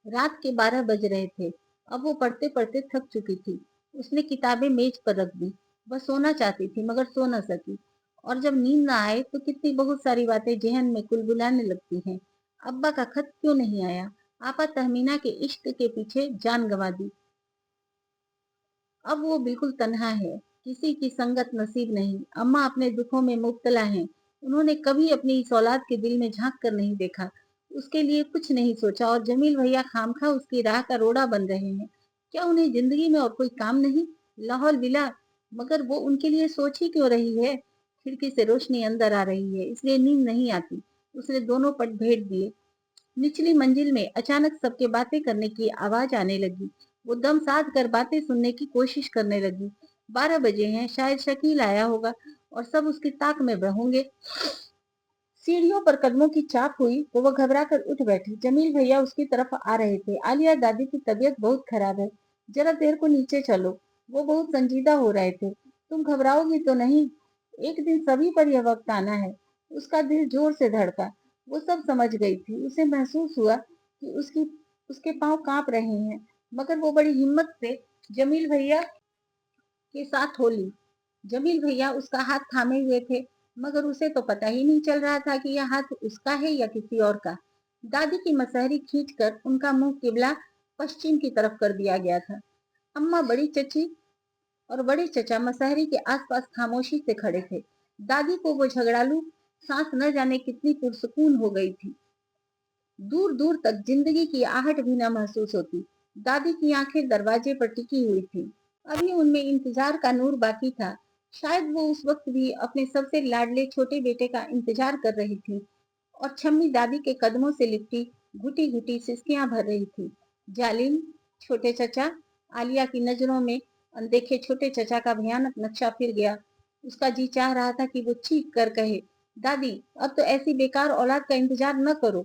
रात के 12 बज रहे थे। अब वो पढ़ते पढ़ते थक चुकी थी। उसने किताबें मेज पर रख दी। वह सोना चाहती थी मगर सो न सकी। और जब नींद ना आए तो कितनी बहुत सारी बातें जहन में कुलबुलाने लगती हैं। अब्बा का खत क्यों नहीं आया? आपा तहमीना के इश्क के पीछे जान गंवा दी। अब वो बिल्कुल तन्हा है। किसी की संगत नसीब नहीं। अम्मा अपने दुखों में मुब्तला हैं। उन्होंने कभी अपनी इस औलाद के दिल में झांक कर नहीं देखा। उसके लिए कुछ नहीं सोचा और जमील भैया खामखा उसकी राह का रोड़ा बन रहे हैं। क्या उन्हें जिंदगी में और कोई काम नहीं? लाहौल विला। मगर वो उनके लिए सोच ही क्यों रही है? खिड़की से रोशनी अंदर आ रही है, इसलिए नींद नहीं आती। उसने दोनों पट भेद दिए। निचली मंजिल में अचानक सबके बातें करने की आवाज आने लगी। वो दम साध कर बातें सुनने की कोशिश करने लगी। 12 बजे हैं, शायद शकील आया होगा और सब उसकी ताक में होंगे। सीढ़ियों पर कदमों की चाप हुई तो वह घबरा कर उठ बैठी। जमील भैया उसकी तरफ आ रहे थे। आलिया दादी की तबीयत बहुत खराब है, जरा देर को नीचे चलो। वो बहुत संजीदा हो रहे थे। तुम घबराओगी तो नहीं? एक दिन सभी पर यह वक्त आना है। उसका दिल जोर से धड़का। वो सब समझ गई थी। उसे महसूस हुआ कि उसके पांव कांप रहे हैं। मगर वो बड़ी हिम्मत से जमील भैया के साथ हो ली। जमील भैया उसका हाथ थामे हुए थे, मगर उसे तो पता ही नहीं चल रहा था कि यह हाथ उसका है या किसी और का। दादी की मसहरी खींचकर उनका मुंह किबला पश्चिम की तरफ कर दिया गया था। अम्मा, बड़ी चची और बड़े चचा मसहरी के आसपास खामोशी से खड़े थे। दादी को वो झगड़ालू सांस न जाने कितनी पुरसुकून हो गई थी। दूर दूर तक जिंदगी की आहट भी न महसूस होती। दादी की आंखें दरवाजे पर टिकी हुई थी। अभी उनमें इंतजार का नूर बाकी था। शायद वो उस वक्त भी अपने सबसे लाडले छोटे बेटे का इंतजार कर रही थी। और छम्मी दादी के कदमों से लिपटी घुटी घुटी सिसकियां भर रही थी। जालिम छोटे चचा। आलिया की नजरों में अनदेखे छोटे चचा का भयानक नक्शा फिर गया। उसका जी चाह रहा था कि वो चीख कर कहे, दादी, अब तो ऐसी बेकार औलाद का इंतजार न करो।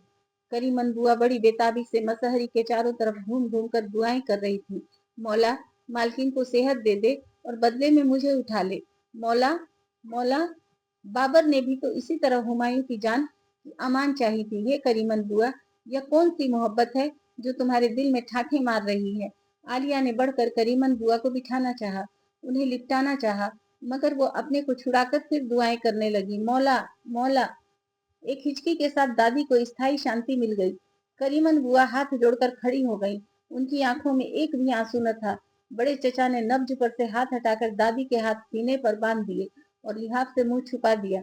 करीमन बुआ बड़ी बेताबी से मसहरी के चारों तरफ घूम घूम कर दुआएं कर रही थी। मौला, मालकिन को सेहत दे दे और बदले में मुझे उठा ले। मौला, मौला। बाबर ने भी तो इसी तरह हुमायूं की जान की अमान चाही थी। ये करीमन बुआ, यह कौन सी मोहब्बत है जो तुम्हारे दिल में ठाठे मार रही है? आलिया ने बढ़कर करीमन बुआ को बिठाना चाहा, उन्हें लिपटाना चाहा, मगर वो अपने को छुड़ाकर फिर दुआएं करने लगी। मौला, मौला। एक हिचकी के साथ दादी को स्थायी शांति मिल गई। करीमन बुआ हाथ जोड़कर खड़ी हो गई। उनकी आंखों में एक भी आंसू न था। बड़े चचा ने नब्ज पर से हाथ हटाकर दादी के हाथ सीने पर बांध दिए और लिहाफ से मुंह छुपा दिया।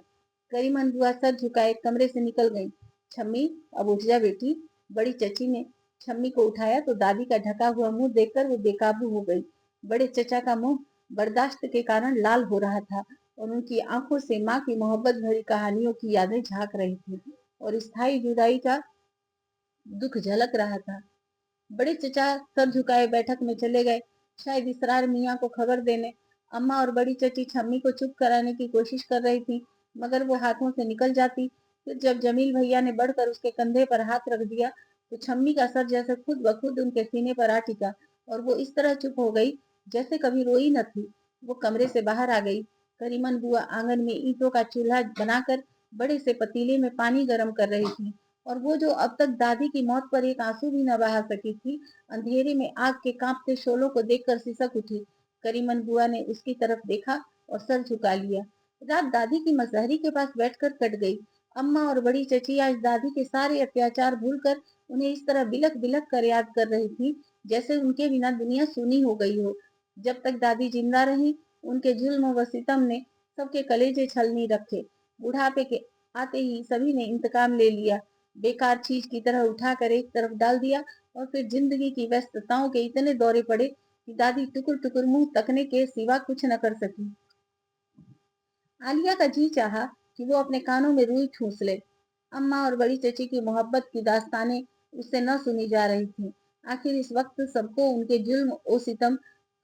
करीमन बुआ सर झुकाए कमरे से निकल गई। छम्मी, अब उठ जा बेटी। बड़ी चची ने छम्मी को उठाया तो दादी का ढका हुआ मुंह देखकर वो बेकाबू हो गई। बड़े चचा का मुंह बर्दाश्त के कारण लाल हो रहा था और उनकी आंखों से माँ की मोहब्बत भरी कहानियों की यादें झांक रही थी और स्थायी जुदाई का दुख झलक रहा था। बड़े चचा सर झुकाए बैठक में चले गए, शायद इसरार मियाँ को खबर देने। अम्मा और बड़ी चची छम्मी को चुप कराने की कोशिश कर रही थी, मगर वो हाथों से निकल जाती। फिर जब जमील भैया ने बढ़कर उसके कंधे पर हाथ रख दिया तो छम्मी का सर जैसे खुद ब खुद उनके सीने पर आ टिका और वो इस तरह चुप हो गई जैसे कभी रोई न थी। वो कमरे से बाहर आ गई। करीमन बुआ आंगन में ईंटों का चूल्हा बनाकर बड़े से पतीले में पानी गर्म कर रही थी और वो जो अब तक दादी की मौत पर एक आंसू भी न बहा सकी थी, अंधेरे में आग के कांपते शोलों को देखकर सिसक उठी। करीमन बुआ ने उसकी तरफ देखा और सर झुका लिया। रात दादी की मसहरी के पास बैठकर कट गई। अम्मा और बड़ी चची आज दादी के सारे अत्याचार भूलकर उन्हें इस तरह बिलख बिलख कर याद कर रही थी जैसे उनके बिना दुनिया सूनी हो गई हो। जब तक दादी जिंदा रही, उनके जुल्म व सितम ने सबके कलेजे छलनी रखे। बुढ़ापे के आते ही सभी ने इंतकाम ले लिया। बेकार चीज की तरह उठाकर एक तरफ डाल दिया और फिर जिंदगी की व्यस्तताओं के इतने दौरे पड़े कि दादी टुकुर टुकुर मुंह तकने के सिवा कुछ न कर सकी। आलिया का जी चाहा कि वो अपने कानों में रुई ठूस ले। अम्मा और बड़ी चची की मोहब्बत की दास्तानें उससे न सुनी जा रही थी। आखिर इस वक्त सबको उनके जुल्म ओ सितम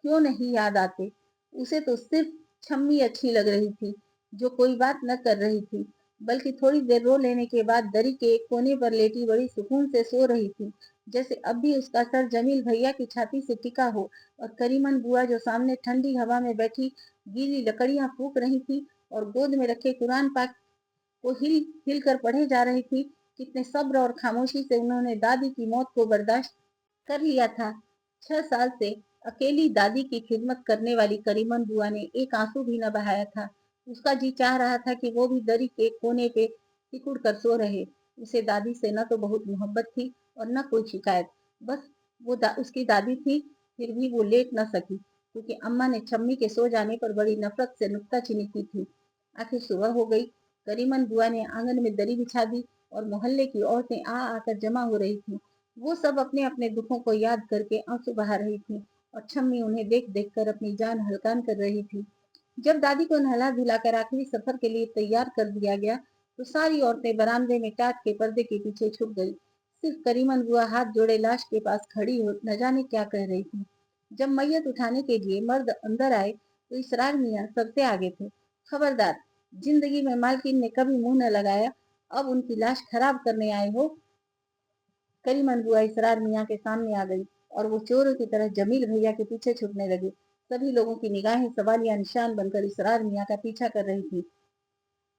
क्यों नहीं याद आते? उसे तो सिर्फ छम्मी अच्छी लग रही थी, जो कोई बात न कर रही थी, बल्कि थोड़ी देर रो लेने के बाद दरी के एक कोने पर लेटी बड़ी सुकून से सो रही थी, जैसे अब भी उसका सर जमील भैया की छाती से टिका हो और करीमन बुआ जो सामने ठंडी हवा में बैठी गीली लकड़ियां फूक रही थी और गोद में रखे कुरान पाक को हिल हिल कर पढ़े जा रही थी। कितने सब्र और खामोशी से उन्होंने दादी की मौत को बर्दाश्त कर लिया था। 6 साल से अकेली दादी की खिदमत करने वाली करीमन बुआ ने एक आंसू भी न बहाया था। उसका जी चाह रहा था कि वो भी दरी के कोने पे सिकुड़ कर सो रहे। उसे दादी से न तो बहुत मोहब्बत थी और न कोई शिकायत। बस उसकी दादी थी, फिर भी वो लेट न सकी क्योंकि अम्मा ने छम्मी के सो जाने पर बड़ी नफरत से नुक्ताचीनी की थी। आखिर सुबह हो गई। करीमन बुआ ने आंगन में दरी बिछा दी और मोहल्ले की औरतें आ आकर जमा हो रही थी। वो सब अपने अपने दुखों को याद करके आंसू बहा रही थी और छम्मी उन्हें देख देख कर अपनी जान हलकान कर रही थी। जब दादी को नहला धुलाकर आखिरी सफर के लिए तैयार कर दिया गया तो सारी औरतें बरामदे में टाट के पर्दे के पीछे छुप गई। सिर्फ करीमन बुआ हाथ जोड़े लाश के पास खड़ी हो न जाने क्या कह रही थी। जब मैयत उठाने के लिए मर्द अंदर आए तो इसरार मियाँ सबसे आगे थे। खबरदार, जिंदगी में मालकिन ने कभी मुंह न लगाया, अब उनकी लाश खराब करने आए हो। करीमन बुआ इसरार मियाँ के सामने आ गई और वो चोरों की तरह जमील भैया के पीछे छुपने लगे। सभी लोगों की निगाहें सवालिया निशान बनकर इसरार मियाँ का पीछा कर रही थी।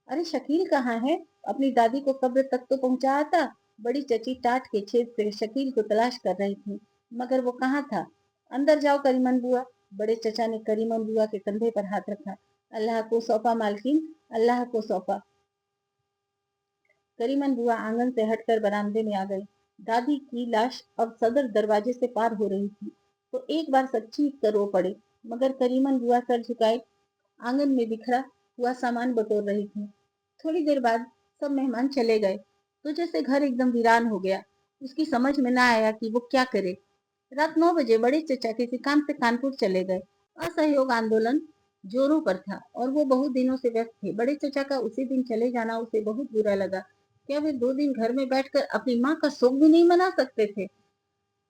अरे शकील कहाँ है? अपनी दादी को कब्र तक तो पहुंचा आता। बड़ी चची टाट के छेद से शकील को तलाश कर रही थी, मगर वो कहाँ था। अंदर जाओ करीमन बुआ। बड़े चचा ने करीमन बुआ के कंधे पर हाथ रखा। अल्लाह को सौंपा मालकिन, अल्लाह को सौंपा। करीमन बुआ आंगन से हटकर बरामदे में आ गई। दादी की लाश अब सदर दरवाजे से पार हो रही थी तो एक बार सब चीख कर रो पड़े, मगर करीमन बुआ सर झुकाए आंगन में बिखरा हुआ सामान बटोर रही थी। थोड़ी देर बाद सब मेहमान चले गए तो जैसे घर एकदम वीरान हो गया। उसकी समझ में ना आया कि वो क्या करे। रात 9 बजे बड़े चचा किसी काम से कानपुर चले गए। असहयोग आंदोलन जोरों पर था और वो बहुत दिनों से व्यस्त थे। बड़े चचा का उसी दिन चले जाना उसे बहुत बुरा लगा। क्या वे 2 दिन घर में बैठकर अपनी माँ का शोक भी नहीं मना सकते थे?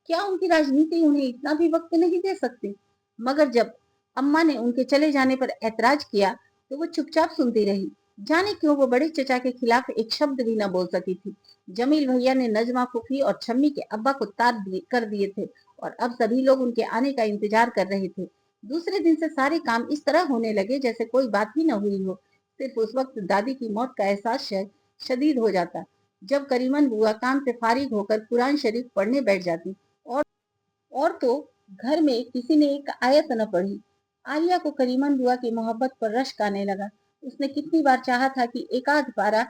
क्या उनकी राजनीति उन्हें इतना भी वक्त नहीं दे सकती? मगर जब अम्मा ने उनके चले जाने पर ऐतराज किया तो वो चुपचाप सुनती रही। जाने क्यों वो बड़े चचा के खिलाफ एक शब्द भी न बोल सकी थी। जमील भैया ने नजमा फूफी और छम्मी के अब्बा को कर दिए थे और अब सभी लोग उनके आने का इंतजार कर रहे थे। दूसरे दिन से सारे काम इस तरह होने लगे जैसे कोई बात ही न हुई हो। सिर्फ उस वक्त दादी की मौत का एहसास शदीद हो जाता जब करीमन बुआ काम से फारिग होकर कुरान शरीफ पढ़ने बैठ जाती और और तो घर में किसी ने एक आयत न पढ़ी। आलिया को करीमन बुआ की मोहब्बत पर रश्क आने लगा। उसने कितनी बार चाहा था कि एक आध पारा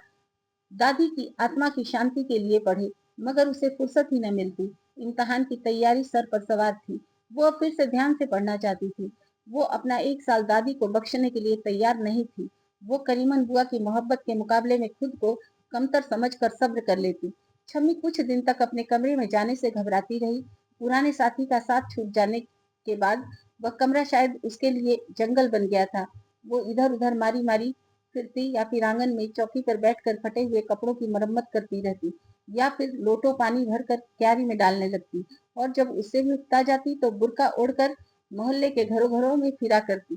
दादी की आत्मा की शांति के लिए पढ़े, मगर उसे फुर्सत ही न मिलती। इम्तहान की तैयारी सर पर सवार थी। वो अब फिर से ध्यान से पढ़ना चाहती थी। वो अपना 1 साल दादी को बख्शने के लिए तैयार नहीं थी। वो करीमन बुआ की मोहब्बत के मुकाबले में खुद को कमतर समझकर सब्र कर लेती। छम्मी कुछ दिन तक अपने कमरे में जाने से घबराती रही। पुराने साथी का साथ छूट जाने के बाद वह कमरा शायद उसके लिए जंगल बन गया था। वो इधर उधर मारी मारी फिरती या फिर आंगन में चौकी पर बैठकर फटे हुए कपड़ों की मरम्मत करती रहती या फिर लोटो पानी भरकर क्यारी में डालने लगती और जब उससे भी उकता जाती तो बुर्का ओढ़कर मोहल्ले के घरों घरों में फिरा करती।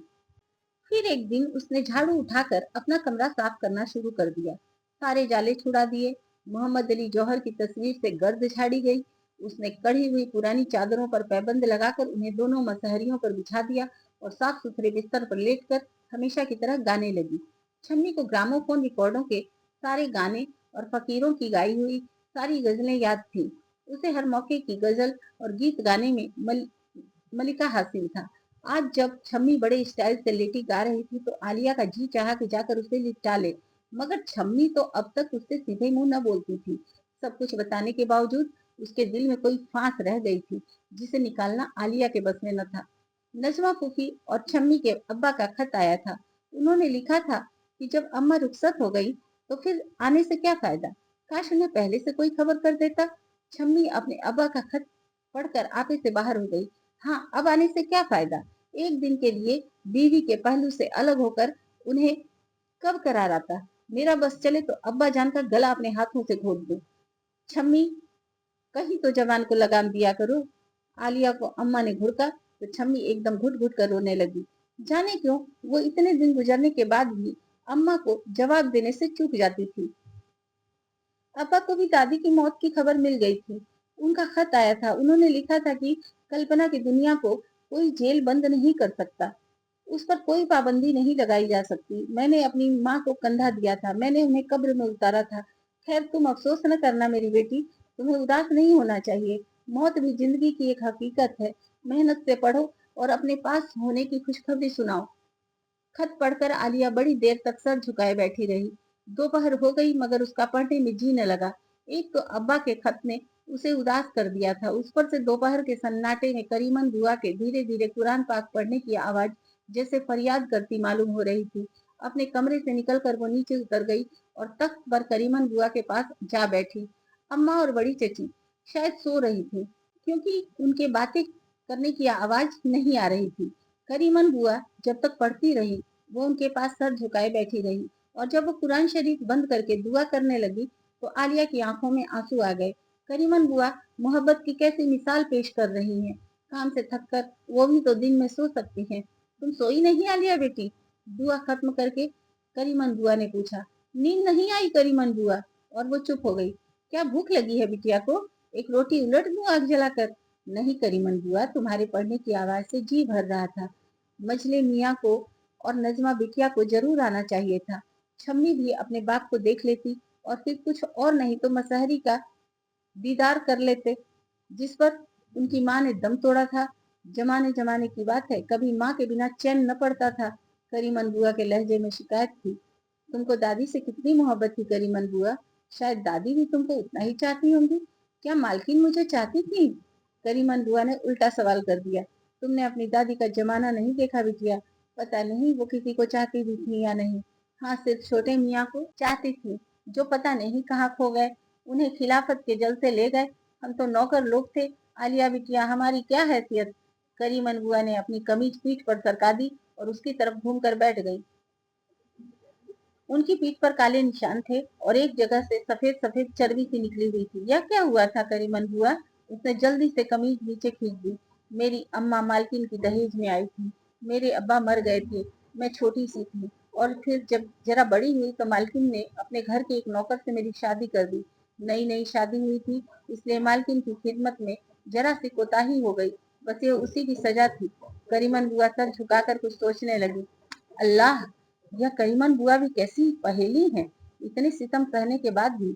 फिर एक दिन उसने झाड़ू उठाकर अपना कमरा साफ करना शुरू कर दिया। सारे जाले छुड़ा दिए। मोहम्मद अली जौहर की तस्वीर से गर्द झाड़ी गई। उसने कढ़ी हुई पुरानी चादरों पर पैबंद लगाकर उन्हें दोनों मसहरियों पर बिछा दिया और साफ सुथरे बिस्तर पर लेटकर हमेशा की तरह गाने लगी। छम्मी को ग्रामोफोन रिकॉर्डों के सारे गाने और फकीरों की गाई हुई सारी गजलें याद थी। उसे हर मौके की गजल और गीत गाने में मलिका हासिल था। आज जब छम्मी बड़े स्टाइल से लेटी गा रही थी तो आलिया का जी चाहा कि जाकर उसे लिपटा ले, मगर छम्मी तो अब तक उससे सीधे मुंह न बोलती थी। सब कुछ बताने के बावजूद उसके दिल में कोई फांस रह गई थी जिसे निकालना आलिया के बस में न था। नजमा फूफी और छम्मी के अब्बा का खत आया था। उन्होंने लिखा था कि जब अम्मा रुखसत हो गई तो फिर आने से क्या फायदा। काश उन्हें पहले से कोई खबर कर देता। छम्मी अपने अब्बा का खत पढ़कर आपे से बाहर हो गई। हाँ, अब आने से क्या फायदा। एक दिन के लिए बीवी के पहलू से अलग होकर उन्हें कब करार आता। मेरा बस चले तो अब्बा जान का गला अपने हाथों से घोट दूं। छम्मी, कहीं तो जवान को लगाम दिया करो। आलिया को अम्मा ने घुड़का तो छम्मी एकदम घुट घुट कर रोने लगी। जाने क्यों वो इतने दिन गुजरने के बाद भी अम्मा को जवाब देने से चूक जाती थी। अब्बा को भी दादी की मौत की खबर मिल गई थी। उनका खत आया था। उन्होंने लिखा था कि कल्पना की दुनिया को कोई जेल बंद नहीं कर सकता। उस पर कोई पाबंदी नहीं लगाई जा सकती। मैंने अपनी माँ को कंधा दिया था। मैंने उन्हें कब्र में उतारा था। खैर तुम अफसोस न करना मेरी बेटी, तुम्हें उदास नहीं होना चाहिए। मौत भी जिंदगी की एक हकीकत है। मेहनत से पढ़ो और अपने पास होने की खुशखबरी सुनाओ। खत पढ़कर आलिया बड़ी देर तक सर झुकाए बैठी रही। दोपहर हो गई मगर उसका पढ़ने में जी न लगा। एक तो अब्बा के खत ने उसे उदास कर दिया था, उस पर से दोपहर के सन्नाटे में करीमन बुआ के धीरे धीरे कुरान पाक पढ़ने की आवाज जैसे फरियाद करती मालूम हो रही थी। अपने कमरे से निकलकर वो नीचे उतर गई और तख्त पर करीमन बुआ के पास जा बैठी। अम्मा और बड़ी चची शायद सो रही थी, क्योंकि उनके बातें करने की आवाज नहीं आ रही थी। करीमन बुआ जब तक पढ़ती रही, वो उनके पास सर झुकाए बैठी रही, और जब वो कुरान शरीफ बंद करके दुआ करने लगी तो आलिया की आंखों में आंसू आ गए। करीमन बुआ मोहब्बत की कैसी मिसाल पेश कर रही हैं। काम से थककर वो भी तो दिन में सो सकती हैं। तुम सोई नहीं आलिया बेटी? दुआ खत्म करके करीमन बुआ ने पूछा। नींद नहीं आई करीमन बुआ, और वो चुप हो गई। क्या भूख लगी है बिटिया को? एक रोटी उलट दूं आग जलाकर? नहीं करीमन बुआ, तुम्हारे पढ़ने की आवाज से जी भर रहा था। मजले मियाँ को और नजमा बिटिया को जरूर आना चाहिए था। छम्मी भी अपने बाप को देख लेती और फिर कुछ और नहीं तो मसहरी का दीदार कर लेते, जिस पर उनकी माँ ने दम तोड़ा था। जमाने जमाने की बात है, कभी माँ के बिना चैन न पड़ता था। करीमन बुआ के लहजे में शिकायत थी। तुमको दादी से कितनी मोहब्बत थी करीमन बुआ? शायद दादी भी तुमको उतना ही चाहती होंगी। क्या मालकिन मुझे चाहती थी? करीमन बुआ ने उल्टा सवाल कर दिया। तुमने अपनी दादी का जमाना नहीं देखा बिटिया। पता नहीं वो किसी को चाहती भी थी या नहीं। हाँ, सिर्फ छोटे मियाँ को चाहती थी, जो पता नहीं कहाँ खो गए। उन्हें खिलाफत के जल से ले गए। हम तो नौकर लोग थे। आलिया बिटिया, हमारी क्या हैसियत? करीमन बुआ ने अपनी कमीज पीठ पर सरका दी और उसकी तरफ घूमकर बैठ गई। उनकी पीठ पर काले निशान थे और एक जगह से सफेद सफेद चर्बी सी निकली हुई थी। यह क्या हुआ था करीमन बुआ? उसने जल्दी से कमीज नीचे खींच दी। मेरी अम्मा मालकिन की दहेज में आई थी। मेरे अब्बा मर गए थे। मैं छोटी सी थी, और फिर जब जरा बड़ी हुई तो मालकिन ने अपने घर के एक नौकर से मेरी शादी कर दी। नई नई शादी हुई थी, इसलिए मालकिन की खिदमत में जरा सी कोताही हो गई। बस ये उसी की सजा थी। करीमन बुआ सर झुकाकर कुछ सोचने लगी। अल्लाह, यह करीमन बुआ भी कैसी पहेली है। इतने सितम सहने के बाद भी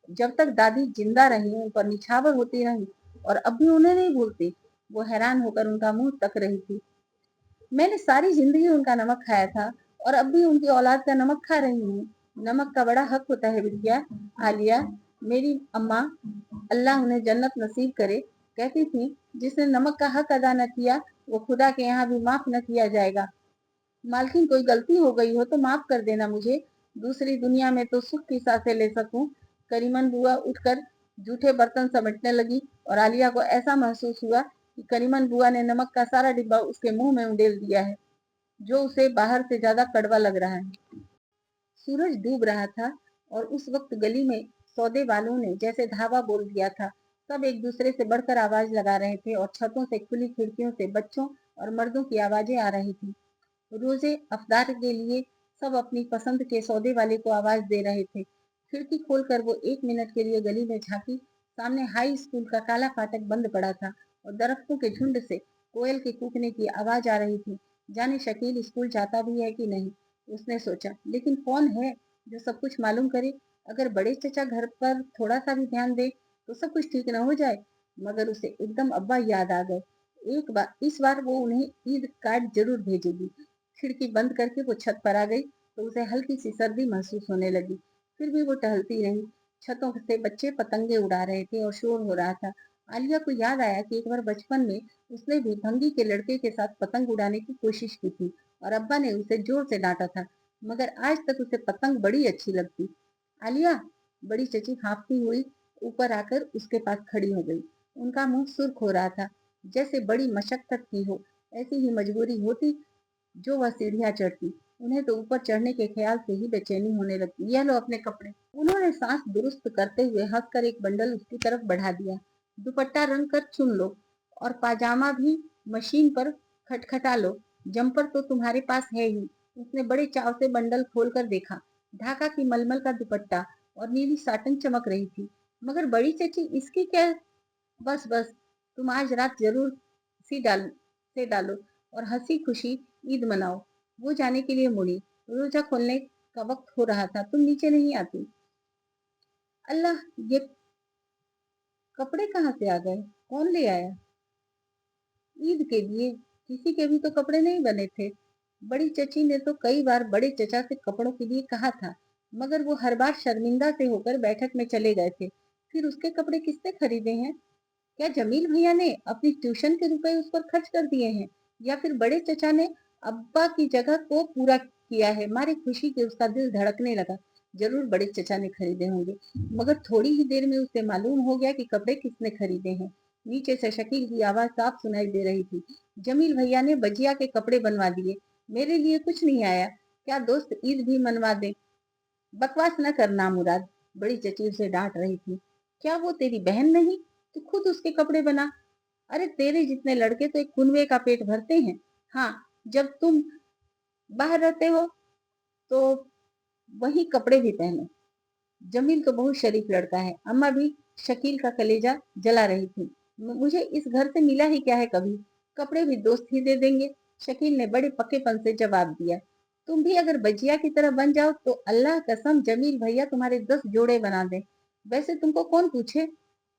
जब तक दादी जिंदा रही उन पर निछावर होती रही, और अब भी उन्हें नहीं भूलती। वो हैरान होकर उनका मुंह तक रही थी। मैंने सारी जिंदगी उनका नमक खाया था, और अब भी उनकी औलाद का नमक खा रही हूँ। नमक का बड़ा हक होता है बिटिया। आलिया, मेरी अम्मा, अल्लाह उन्हें जन्नत नसीब करे, कहती थी जिसने नमक का हक अदा न किया वो खुदा के यहाँ भी माफ न किया जाएगा। मालकिन, कोई गलती हो गई हो तो माफ कर देना मुझे। दूसरी दुनिया में तो सुख की सांसें ले सकूं। करीमन बुआ उठकर जूठे बर्तन समेटने लगी, और आलिया को ऐसा महसूस हुआ कि करीमन बुआ ने नमक का सारा डिब्बा उसके मुंह में उंडेल दिया है, जो उसे बाहर से ज्यादा कड़वा लग रहा है। सूरज डूब रहा था, और उस वक्त गली में सौदे वालों ने जैसे धावा बोल दिया था। सब एक दूसरे से बढ़कर आवाज लगा रहे थे, और छतों से खुली खिड़कियों से बच्चों और मर्दों की आवाजें आ रही थी। रोजे अफ्तार के लिए सब अपनी पसंद के सौदे वाले को आवाज दे रहे थे। खिड़की खोलकर वो 1 मिनट के लिए गली में झांकी। सामने हाई स्कूल का काला फाटक बंद पड़ा था, और दरख्तों के झुंड से कोयल के कूकने की आवाज आ रही थी। जाने शकील स्कूल जाता भी है कि नहीं, उसने सोचा। लेकिन कौन है जो सब कुछ मालूम करे? अगर बड़े चचा घर पर थोड़ा सा भी ध्यान दे तो सब कुछ ठीक न हो जाए। मगर उसे एकदम अब्बा याद आ गए। एक बार इस बार वो उन्हें ईद कार्ड जरूर भेजेगी। खिड़की बंद करके वो छत पर आ गई तो उसे हल्की सी सर्दी महसूस होने लगी। फिर भी वो टहलती रही। छतों से बच्चे पतंगे उड़ा रहे थे और शोर हो रहा था। आलिया को याद आया कि एक बार बचपन में उसने भी भंगी के लड़के के साथ पतंग उड़ाने की कोशिश की थी, और अब्बा ने उसे जोर से डांटा था। मगर आज तक उसे पतंग बड़ी अच्छी लगती। आलिया, बड़ी चची हाँफती हुई ऊपर आकर उसके पास खड़ी हो गई। उनका मुंह सुर्ख हो रहा था। जैसे बड़ी मशक्कत की हो, ऐसी ही मजबूरी होती जो वह सीढ़ियां चढ़ती। उन्हें तो ऊपर चढ़ने के ख्याल से ही बेचैनी होने लगती। यह लो अपने कपड़े। उन्होंने सांस दुरुस्त करते हुए हंसकर एक बंडल उसकी तरफ बढ़ा दिया। दुपट्टा रंग कर चुन लो, और पाजामा भी मशीन पर खटखटा लो। जम्पर तो तुम्हारे पास है ही। उसने बड़े चाव से बंडल खोलकर देखा। ढाका की मलमल का दुपट्टा और नीली साटन चमक रही थी। मगर बड़ी चची, इसकी क्या? बस बस, तुम आज रात जरूर से डालो और हंसी खुशी ईद मनाओ। वो जाने के लिए मुड़ी। रोजा खोलने का वक्त हो रहा था। तुम नीचे नहीं आती? अल्लाह, ये कपड़े कहाँ से आ गए? कौन ले आया? ईद के लिए किसी के भी तो कपड़े नहीं बने थे। बड़ी चची ने तो कई बार बड़े चचा से कपड़ों के लिए कहा था, मगर वो हर बार शर्मिंदा से होकर बैठक में चले गए थे। फिर उसके कपड़े किसने खरीदे हैं? क्या जमील भैया ने अपनी ट्यूशन के रुपए उस पर खर्च कर दिए हैं, या फिर बड़े चचा ने अब्बा की जगह को पूरा किया है? मारे खुशी के उसका दिल धड़कने लगा। जरूर बड़े चचा ने खरीदे होंगे। मगर थोड़ी ही देर में उसे मालूम हो गया कि कपड़े किसने खरीदे हैं। नीचे से शकील की आवाज साफ सुनाई दे रही थी। जमील भैया ने बजिया के कपड़े बनवा दिए। मेरे लिए कुछ नहीं आया। क्या दोस्त ईद भी मनवा दे? बकवास न करना मुराद, बड़ी चची उसे डांट रही थी। क्या वो तेरी बहन नहीं? तू खुद उसके कपड़े बना। अरे तेरे जितने लड़के तो एक कुनवे का पेट भरते हैं। हाँ, जब तुम बाहर रहते हो तो वही कपड़े भी पहनो। जमील तो बहुत शरीफ लड़का है। अम्मा भी शकील का कलेजा जला रही थी। मुझे इस घर से मिला ही क्या है कभी? कपड़े भी दोस्त ही दे देंगे। शकील ने बड़े पक्केपन से जवाब दिया। तुम भी अगर बजिया की तरह बन जाओ तो अल्लाह कसम जमील भैया तुम्हारे 10 जोड़े बना दे। वैसे तुमको कौन पूछे?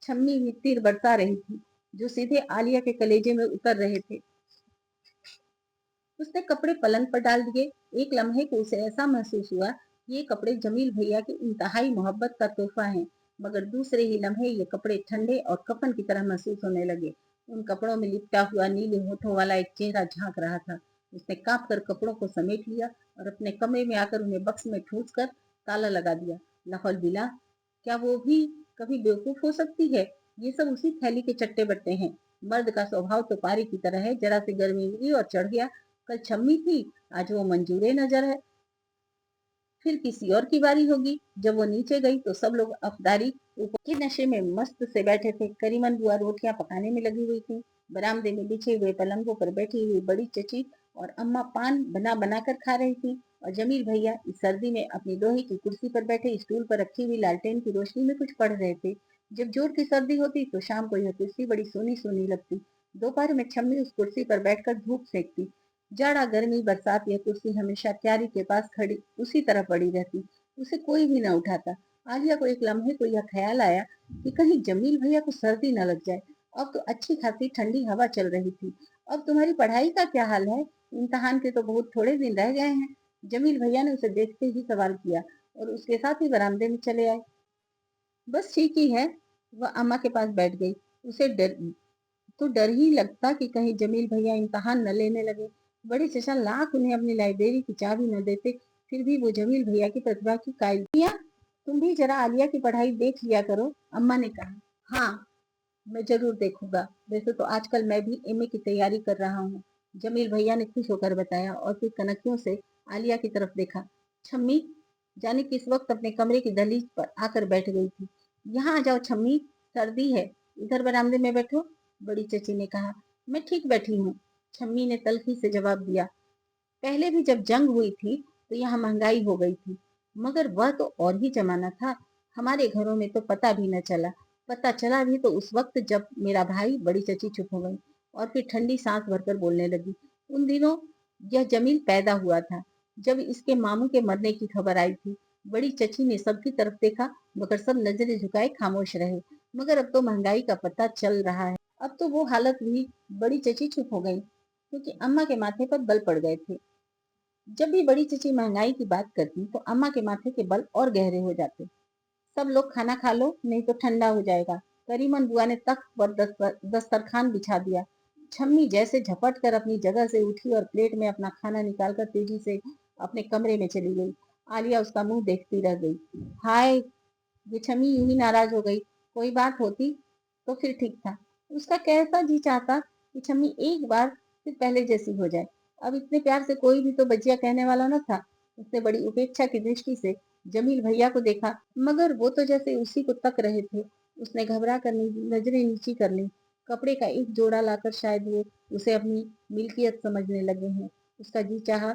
छम्मी भी तीर बरसा रही थी, जो सीधे आलिया के कलेजे में उतर रहे थे। उसने कपड़े पलंग पर डाल दिए। एक लम्हे को उसे ऐसा महसूस हुआ कि ये कपड़े जमील भैया की इंतहाई मोहब्बत का तोहफा है। मगर दूसरे ही लम्हे ये कपड़े ठंडे और कफन की तरह महसूस होने लगे। उन कपड़ों में लिपटा हुआ नीले होठों वाला एक चेहरा झांक रहा था। उसने कांप कर कपड़ों को समेट लिया और अपने कमरे में आकर उन्हें बक्स में ठूस कर ताला लगा दिया। लाहौल बिला, क्या वो भी कभी बेवकूफ हो सकती है? ये सब उसी थैली के चट्टे बट्टे हैं। मर्द का स्वभाव तो पारी की तरह है, जरा सी गर्मी मिली और चढ़ गया। कल छम्मी थी, आज वो मंजूरे नजर है। फिर किसी और की बारी होगी। जब वो नीचे गई तो सब लोग अफदारी ऊपर के नशे में मस्त से बैठे थे। करीमन बुआ रोटियां पकाने में लगी हुई थी। बरामदे में बिछे हुए पलंगों पर बैठी हुई बड़ी चची और अम्मा पान बना बना कर खा रही थी, और जमील भैया इस सर्दी में अपनी लोहे की कुर्सी पर बैठे स्टूल पर रखी हुई लालटेन की रोशनी में कुछ पढ़ रहे थे। जब जोर की सर्दी होती तो शाम को यह कुर्सी बड़ी सोनी सोनी लगती। दोपहर में छम्मी उस कुर्सी पर बैठकर धूप सेकती। जाड़ा गर्मी बरसात यह कुर्सी हमेशा क्यारी के पास खड़ी उसी तरह पड़ी रहती। उसे कोई भी न उठाता। आलिया को एक लम्हे को यह ख्याल आया कि कहीं जमील भैया को सर्दी न लग जाए। अब तो अच्छी खासी ठंडी हवा चल रही थी। अब तुम्हारी पढ़ाई का क्या हाल है? इम्तहान के तो बहुत थोड़े दिन रह गए हैं। जमील भैया ने उसे देखते ही सवाल किया और उसके साथ ही बरामदे में चले आए। बस ठीक ही है। वह अम्मा के पास बैठ गई। उसे डर ही लगता कि कहीं जमील भैया इम्तहान न लेने लगे। बड़े चचा लाख उन्हें अपनी लाइब्रेरी की चाबी न देते, फिर भी वो जमील भैया की प्रतिभा की कायल। तुम भी जरा आलिया की पढ़ाई देख लिया करो, अम्मा ने कहा। हाँ, मैं जरूर देखूंगा। वैसे तो आजकल मैं भी एमए की तैयारी कर रहा हूँ, जमील भैया ने खुश होकर बताया और फिर कनखियों से आलिया की तरफ देखा। छम्मी जाने किस वक्त अपने कमरे की दहलीज पर आकर बैठ गई थी। यहाँ आ जाओ छम्मी, सर्दी है, इधर बरामदे में बैठो, बड़ी चची ने कहा। मैं ठीक बैठी हूँ, छम्मी ने तल्खी से जवाब दिया। पहले भी जब जंग हुई थी तो यहाँ महंगाई हो गई थी, मगर वह तो और ही जमाना था। हमारे घरों में तो पता भी न चला। पता चला भी तो उस वक्त जब मेरा भाई। बड़ी चची चुप हो गई और फिर ठंडी सांस भरकर बोलने लगी। उन दिनों यह जमील पैदा हुआ था, जब इसके मामू के मरने की खबर आई थी। बड़ी चची ने सबकी तरफ देखा, मगर सब नजरें झुकाए खामोश रहे। मगर अब तो महंगाई का पता चल रहा है। अब तो वो हालत हुई। बड़ी चची चुप हो गई क्योंकि अम्मा के माथे पर बल पड़ गए थे। जब भी बड़ी चची महंगाई की बात करती तो अम्मा के माथे के बल और गहरे हो जाते। सब लोग खाना खा लो, नहीं तो ठंडा हो जाएगा। करीमन बुआ ने तख्त पर दस्तरखान बिछा दिया। छम्मी जैसे झपट कर अपनी जगह से उठी और प्लेट में अपना खाना निकालकर तेजी से अपने कमरे में चली गई। आलिया उसका मुंह देखती रह गई। हाय, ये छम्मी यूं ही नाराज हो गई। कोई बात होती तो फिर ठीक था। उसका कैसा जी चाहता कि छम्मी एक बार फिर पहले जैसी हो जाए। अब इतने प्यार से कोई भी तो बच्चिया कहने वाला न था। उसने बड़ी उपेक्षा की दृष्टि से जमील भैया को देखा, मगर वो तो जैसे उसी को तक रहे थे। उसने घबरा कर नजरें नीची कर ली। कपड़े का एक जोड़ा लाकर शायद वो उसे अपनी मिल्कियत समझने लगे हैं। उसका जी चाहा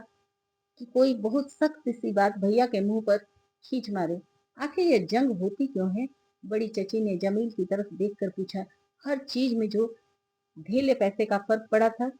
कि कोई बहुत सख्त सी बात भैया के मुंह पर खींच मारे। आखिर ये जंग होती क्यों है? बड़ी चची ने जमील की तरफ देखकर पूछा। हर चीज में जो ढेले पैसे का फर्क पड़ा था,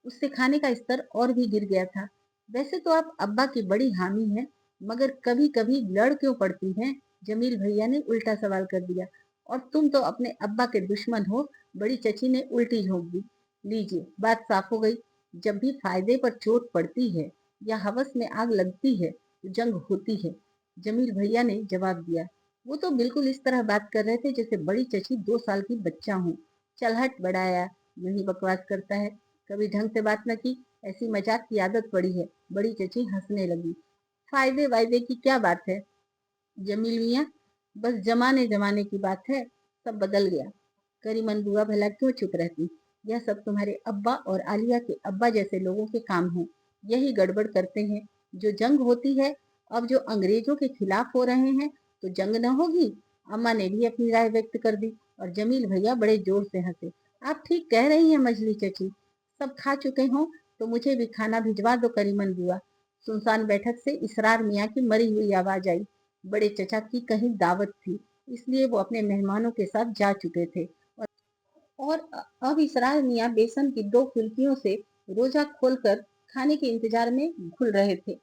उससे खाने का स्तर और भी गिर गया था। वैसे तो आप अब्बा की बड़ी हामी हैं, मगर कभी कभी लड़ क्यों पड़ती हैं? जमील भैया ने उल्टा सवाल कर दिया। और तुम तो अपने अब्बा के दुश्मन हो। बड़ी चची ने उल्टी झोंक दी। लीजिए, बात साफ हो गई। जब भी फायदे पर चोट पड़ती है या हवस में आग लगती है तो जंग होती है। जमील भैया ने जवाब दिया। वो तो बिल्कुल इस तरह बात कर रहे थे जैसे बड़ी चची 2 साल की बच्चा हूँ। चल हट बढ़ाया, यही बकवास करता है, कभी ढंग से बात न की, ऐसी मजाक की आदत पड़ी है। बड़ी चची हंसने लगी। फायदे वायदे की क्या बात है जमील मियाँ, बस जमाने जमाने की बात है, सब बदल गया। करीमन बुआ भला क्यों चुप रहती? यह सब तुम्हारे अब्बा और आलिया के अब्बा जैसे लोगों के काम हैं। यही गड़बड़ करते हैं। जो जंग होती है, अब जो अंग्रेजों के खिलाफ हो रहे हैं, तो जंग न होगी? अम्मा ने भी अपनी राय व्यक्त कर दी और जमील भैया बड़े जोर से हंसे। आप ठीक कह रही हैं मजली चची, सब खा चुके हों तो मुझे भी खाना भिजवा दो करीमन बुआ। सुनसान बैठक से इसरार मियाँ की मरी हुई आवाज आई। बड़े चचा की कहीं दावत थी, इसलिए वो अपने मेहमानों के साथ जा चुके थे और अब इसरार मियाँ बेसन की 2 फुल्कियों से रोजा खोलकर खाने के इंतजार में घुल रहे थे।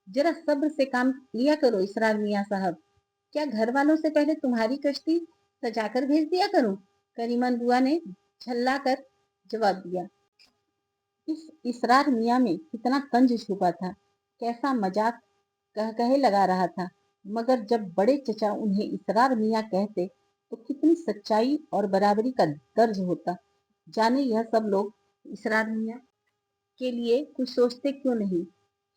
जरा सब्र से काम लिया करो इसरार मियाँ साहब। क्या घर वालों से पहले तुम्हारी कश्ती सजाकर भेज दिया करूं? करीमन बुआ ने झल्ला कर जवाब दिया। इस इसरार मियाँ में कितना तंज छुपा था, कैसा मजाक कह कहे लगा रहा था। मगर जब बड़े चचा उन्हें इसरार मियाँ कहते तो कितनी सच्चाई और बराबरी का दर्ज होता। जाने यह सब लोग इसरार मियाँ के लिए कुछ सोचते क्यों नहीं।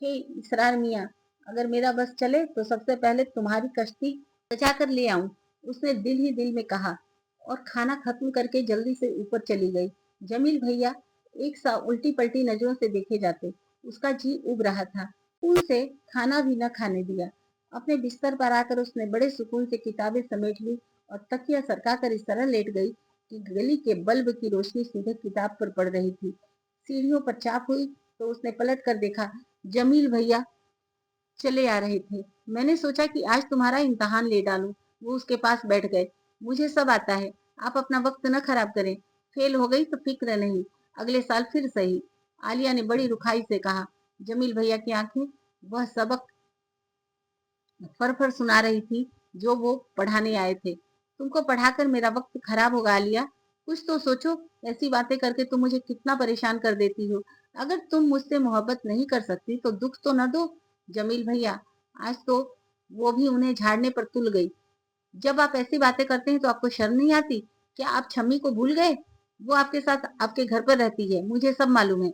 हे इसरार मियाँ, अगर मेरा बस चले तो सबसे पहले तुम्हारी कश्ती सजा कर ले आऊं, उसने दिल ही दिल में कहा और खाना खत्म करके जल्दी से ऊपर चली गई। जमील भैया एक सा उल्टी पलटी नजरों से देखे जाते। उसका जी उब रहा था। उनसे खाना भी न खाने दिया। अपने बिस्तर पर आकर उसने बड़े सुकून से किताबें समेट ली और तकिया सरका कर इस तरह लेट गई कि गली के बल्ब की रोशनी सीधे किताब पर पड़ रही थी। सीढ़ियों पर चाप हुई तो उसने पलट कर देखा, जमील भैया चले आ रहे थे। मैंने सोचा कि आज तुम्हारा इम्तहान ले डालूं। वो उसके पास बैठ गए। मुझे सब आता है, आप अपना वक्त न खराब करें। फेल हो गई तो फिक्र नहीं, अगले साल फिर सही। आलिया ने बड़ी रुखाई से कहा। जमील भैया की आंखें वह सबक फर फर सुना रही थी जो वो पढ़ाने आए थे। तुमको पढ़ाकर मेरा वक्त खराब होगा आलिया, कुछ तो सोचो। ऐसी बातें करके तुम मुझे कितना परेशान कर देती हो। अगर तुम मुझसे मोहब्बत नहीं कर सकती तो दुख तो न दो। जमील भैया, आज तो वो भी उन्हें झाड़ने पर तुल गई। जब आप ऐसी बातें करते हैं तो आपको शर्म नहीं आती? क्या आप छम्मी को भूल गए? वो आपके साथ आपके घर पर रहती है, मुझे सब मालूम है।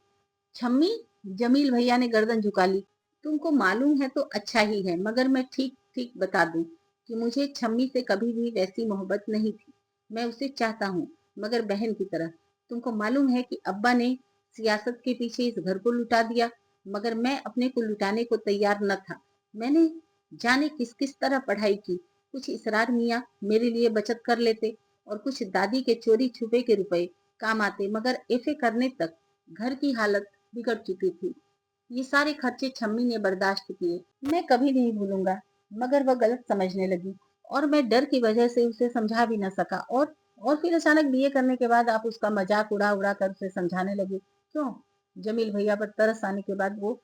छम्मी? जमील भैया ने गर्दन झुका ली। तुमको मालूम है तो अच्छा ही है, मगर मैं ठीक ठीक बता दूं कि मुझे छम्मी से कभी भी वैसी मोहब्बत नहीं थी। मैं उसे चाहता हूँ, मगर बहन की तरह। तुमको मालूम है कि अब्बा ने सियासत के पीछे इस घर को लुटा दिया, मगर मैं अपने को लुटाने को तैयार न था। मैंने जाने किस किस तरह पढ़ाई की। कुछ इसरार मियाँ मेरे लिए बचत कर लेते और कुछ दादी के चोरी छुपे के रुपए काम आते, मगर एफए करने तक घर की हालत बिगड़ चुकी थी। ये सारे खर्चे छम्मी ने बर्दाश्त किए। मैं कभी नहीं भूलूंगा, मगर वह गलत समझने लगी और मैं डर की वजह से उसे समझा भी न सका। और फिर अचानक बीए करने के बाद आप उसका मजाक उड़ा उड़ा कर उसे समझाने लगे। क्यों? जमील भैया पर तरस आने के बाद वो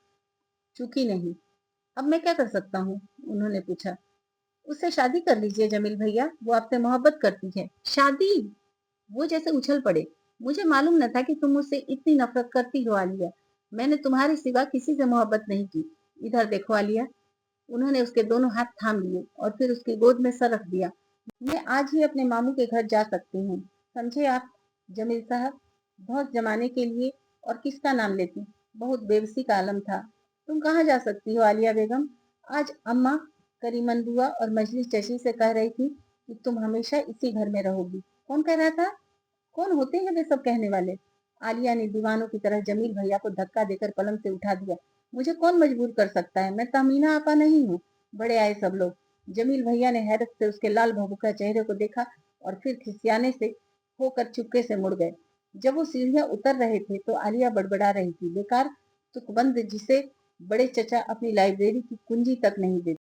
चुकी नहीं। अब मैं क्या कर सकता हूँ? उन्होंने पूछा। उससे शादी कर लीजिए जमील भैया, वो आपसे मोहब्बत करती है। शादी? वो जैसे उछल पड़े। मुझे मालूम न था कि तुम मुझसे इतनी नफरत करती हो आलिया। मैंने तुम्हारे सिवा किसी से मोहब्बत नहीं की। इधर देखो आलिया। उन्होंने उसके दोनों हाथ थाम लिए और फिर उसकी गोद में सर रख दिया। मैं आज ही अपने मामू के घर जा सकती हूँ, समझे आप जमील साहब? बहुत जमाने के लिए और किसका नाम लेती, बहुत बेबसी का आलम था। तुम कहाँ जा सकती हो आलिया बेगम? आज अम्मा करीमन बुआ और मजलिस चची से कह रही थी कि तुम हमेशा इसी घर में रहोगी। कौन कह रहा था? कौन होते हैं वे सब कहने वाले? आलिया ने दीवानों की तरह जमील भैया को धक्का देकर पलंग से उठा दिया। मुझे कौन मजबूर कर सकता है? मैं तमीना आपा नहीं हूँ। बड़े आए सब लोग। जमील भैया ने हैरत से उसके लाल भभूका चेहरे को देखा और फिर खिसियाने से होकर चुपके से मुड़ गए। जब वो सीढ़ियां उतर रहे थे तो आलिया बड़बड़ा रही थी, बेकार तुकबंद जिसे बड़े चचा अपनी लाइब्रेरी की कुंजी तक नहीं देते।